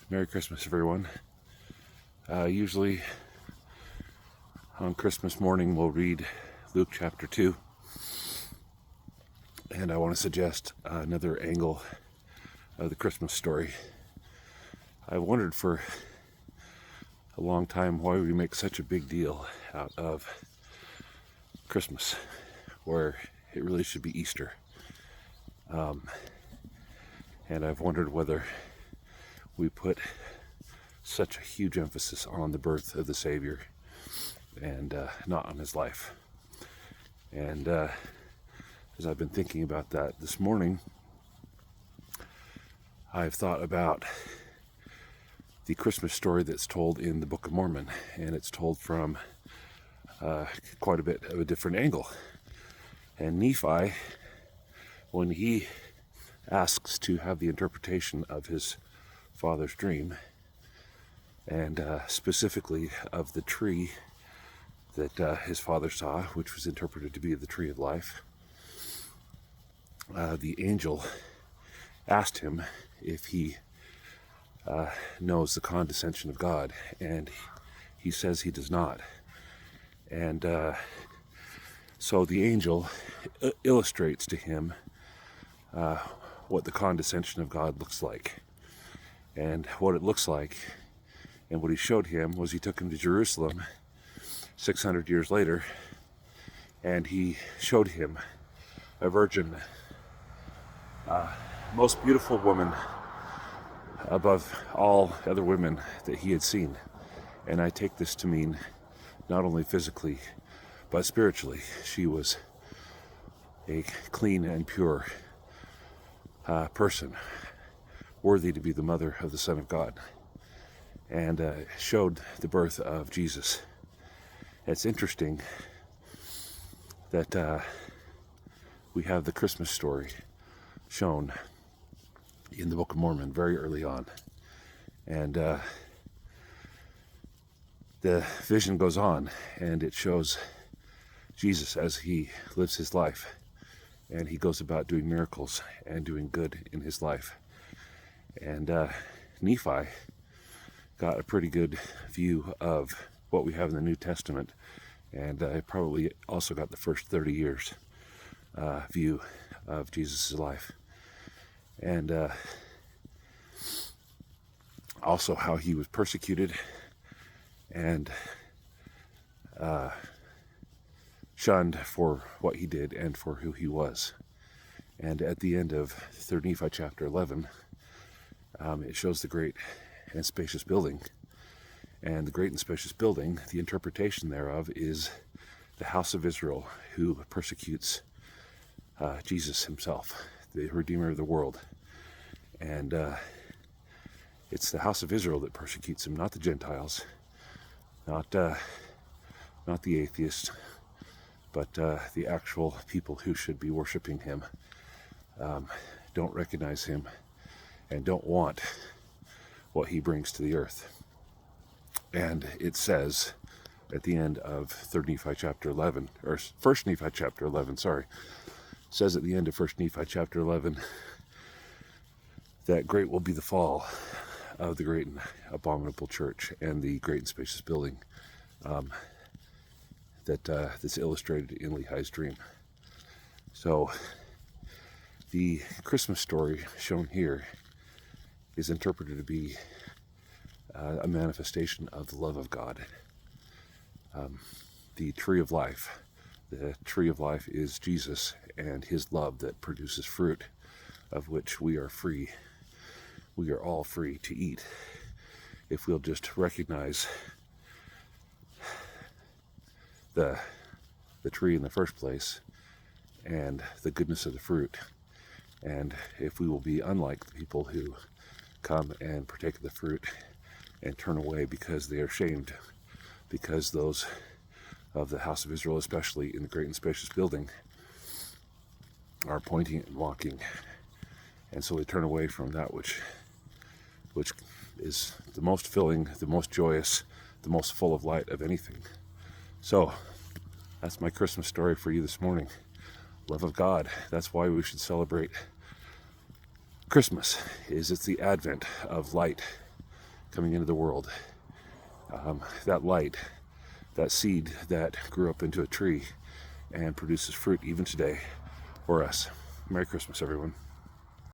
Merry Christmas, everyone. Usually on Christmas morning, we'll read Luke chapter 2, and I want to suggest another angle of the Christmas story. I wondered for a long time why we make such a big deal out of Christmas, where it really should be Easter. And I've wondered whether we put such a huge emphasis on the birth of the Savior and not on his life. And as I've been thinking about that this morning, I've thought about the Christmas story that's told in the Book of Mormon, and it's told from quite a bit of a different angle. And Nephi, when he asks to have the interpretation of his father's dream, and specifically of the tree that his father saw, which was interpreted to be the tree of life, the angel asked him if he knows the condescension of God, and he says he does not. And so the angel illustrates to him what the condescension of God looks like. And what it looks like, and what he showed him, was he took him to Jerusalem 600 years later, and he showed him a virgin, most beautiful woman above all other women that he had seen. And I take this to mean not only physically, but spiritually. She was a clean and pure person, worthy to be the mother of the Son of God, and showed the birth of Jesus. It's interesting that we have the Christmas story shown in the Book of Mormon very early on. And the vision goes on, and it shows Jesus as he lives his life, and he goes about doing miracles and doing good in his life. And Nephi got a pretty good view of what we have in the New Testament, and I probably also got the first 30 years view of Jesus' life, and also how he was persecuted and shunned for what he did and for who he was. And at the end of 3rd Nephi chapter 11, it shows the great and spacious building. And the great and spacious building, the interpretation thereof is the house of Israel, who persecutes Jesus himself, the Redeemer of the world. And it's the house of Israel that persecutes him, not the Gentiles, not the atheists, but the actual people who should be worshiping him, don't recognize him, and don't want what he brings to the earth. And it says at the end of 3rd Nephi chapter 11, or 1st Nephi chapter 11, sorry, says at the end of 1st Nephi chapter 11 that great will be the fall of the great and abominable church and the great and spacious building that's illustrated in Lehi's dream. So the Christmas story shown here is interpreted to be a manifestation of the love of God. The tree of life. The tree of life is Jesus and his love that produces fruit, of which we are free. We are all free to eat if we'll just recognize the tree in the first place and the goodness of the fruit. And if we will be unlike the people who come and partake of the fruit and turn away because they are shamed, because those of the house of Israel, especially in the great and spacious building, are pointing and mocking, and so they turn away from that which is the most filling, the most joyous, the most full of light of anything. So that's my Christmas story for you this morning. Love of God. That's why we should celebrate Christmas. It's the advent of light coming into the world. That light, that seed that grew up into a tree and produces fruit even today for us. Merry Christmas, everyone.